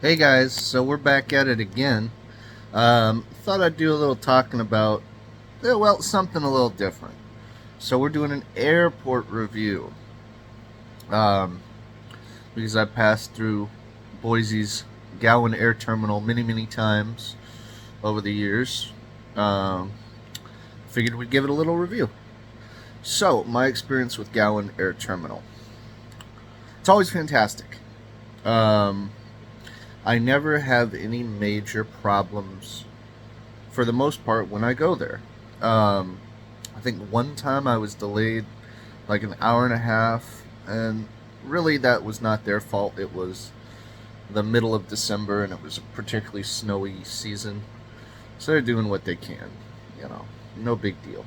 Hey guys, so we're back at it again. Thought I'd do a little talking about, well, something a little different. So we're doing an airport review um, because I passed through Boise's Gowen Air Terminal many, many times over the years. Um, Figured we'd give it a little review. So, my experience with Gowen Air Terminal. It's always fantastic. Um, I never have any major problems for the most part when I go there. Um, I think one time I was delayed like an hour and a half, and really that was not their fault. It was the middle of December and it was a particularly snowy season, so they're doing what they can, you know, no big deal.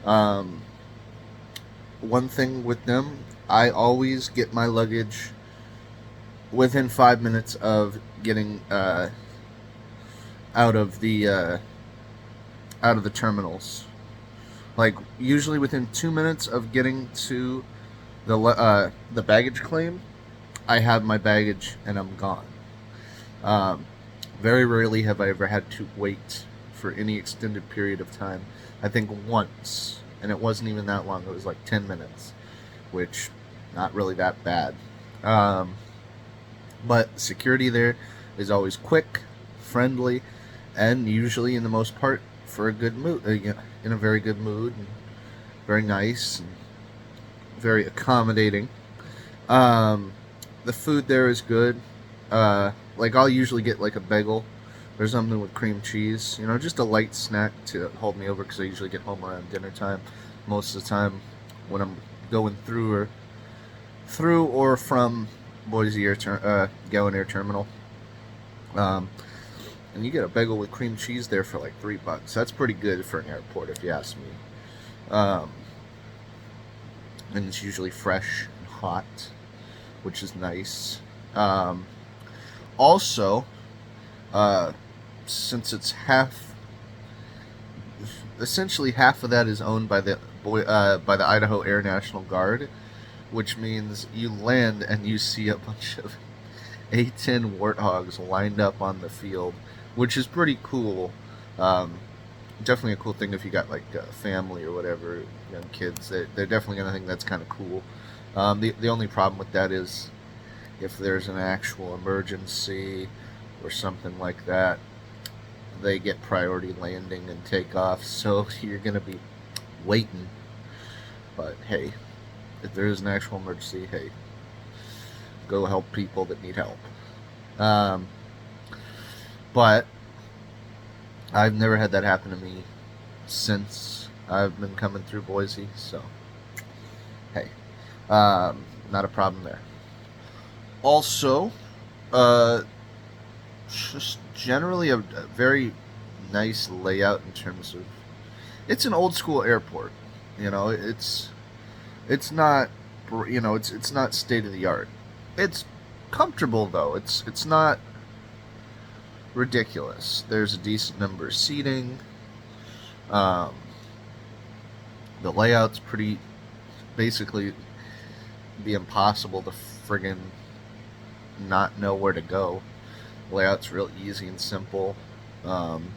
Um, One thing with them, I always get my luggage within 5 minutes of getting out of the uh, out of the terminals. Like usually within 2 minutes of getting to the baggage claim, I have my baggage and I'm gone. Um, Very rarely have I ever had to wait for any extended period of time. I think once, and it wasn't even that long. It was like 10 minutes, which not really that bad. Um, but security there is always quick, friendly, and usually in the most part for a good mood, in a very good mood, and very nice, and very accommodating. Um, the food there is good. Like I'll usually get like a bagel or something with cream cheese. You know, just a light snack to hold me over because I usually get home around dinner time. Most of the time when I'm going through or from Gowen Air Terminal. Um, and you get a bagel with cream cheese there for like $3. That's pretty good for an airport, if you ask me. Um, and it's usually fresh and hot, which is nice. Um, Also, uh, since it's essentially half of that is owned by by the Idaho Air National Guard, which means you land and you see a bunch of A-10 warthogs lined up on the field, which is pretty cool. Um, Definitely a cool thing if you got like a family or whatever, young kids. They're definitely gonna think that's kind of cool. The only problem with that is if there's an actual emergency or something like that, they get priority landing and takeoff, so you're going to be waiting. But hey, if there is an actual emergency, hey, go help people that need help. Um, but I've never had that happen to me since I've been coming through Boise, so hey, not a problem there. Also, uh, just generally a very nice layout in terms of it's an old school airport. You know, it's not it's not state of the art. It's comfortable though. It's not ridiculous. There's a decent number of seating. Um, the layout's pretty basically be impossible to friggin' not know where to go. The layout's real easy and simple. Um,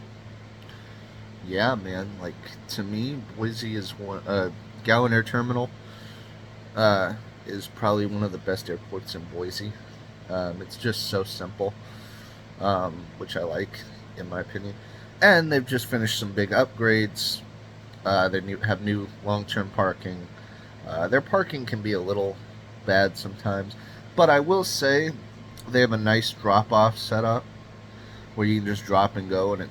yeah, man. Like to me, Boise is one. Gowen Air Terminal uh, is probably one of the best airports in Boise. It's just so simple, which I like, in my opinion. And they've just finished some big upgrades. Have new long-term parking. Their parking can be a little bad sometimes, but I will say they have a nice drop-off setup where you can just drop and go, and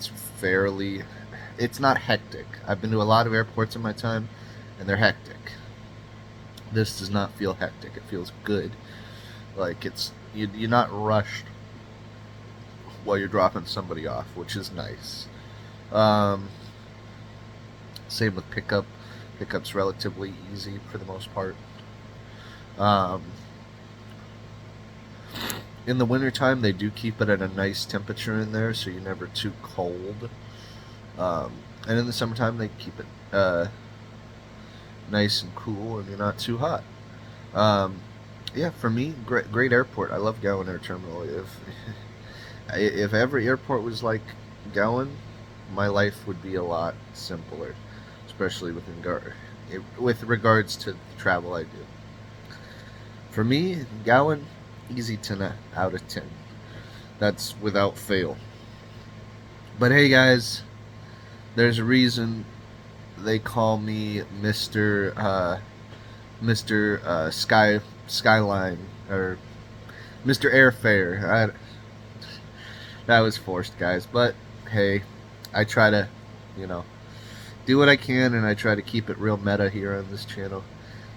it's not hectic. I've been to a lot of airports in my time, and they're hectic. This does not feel hectic. It feels good. Like you're not rushed while you're dropping somebody off, which is nice. Um, Same with pickup. Pickup's relatively easy for the most part. Um, in the wintertime, they do keep it at a nice temperature in there, so you're never too cold. Um, and in the summertime, they keep it nice and cool, and you're not too hot. Um, Yeah, for me, great airport. I love Gowen Air Terminal. If every airport was like Gowen, my life would be a lot simpler, especially with regards to the travel I do. For me, Gowen, easy 10 out of 10. That's without fail. But hey, guys, there's a reason they call me Mister Skyline or Mister Airfare. That was forced, guys. But hey, I try to, you know, do what I can, and I try to keep it real meta here on this channel.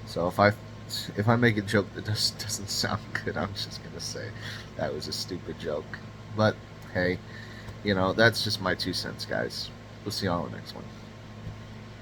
So if I make a joke that doesn't sound good, I'm just gonna say that was a stupid joke. But hey, that's just my 2 cents, guys. We'll see y'all in the next one.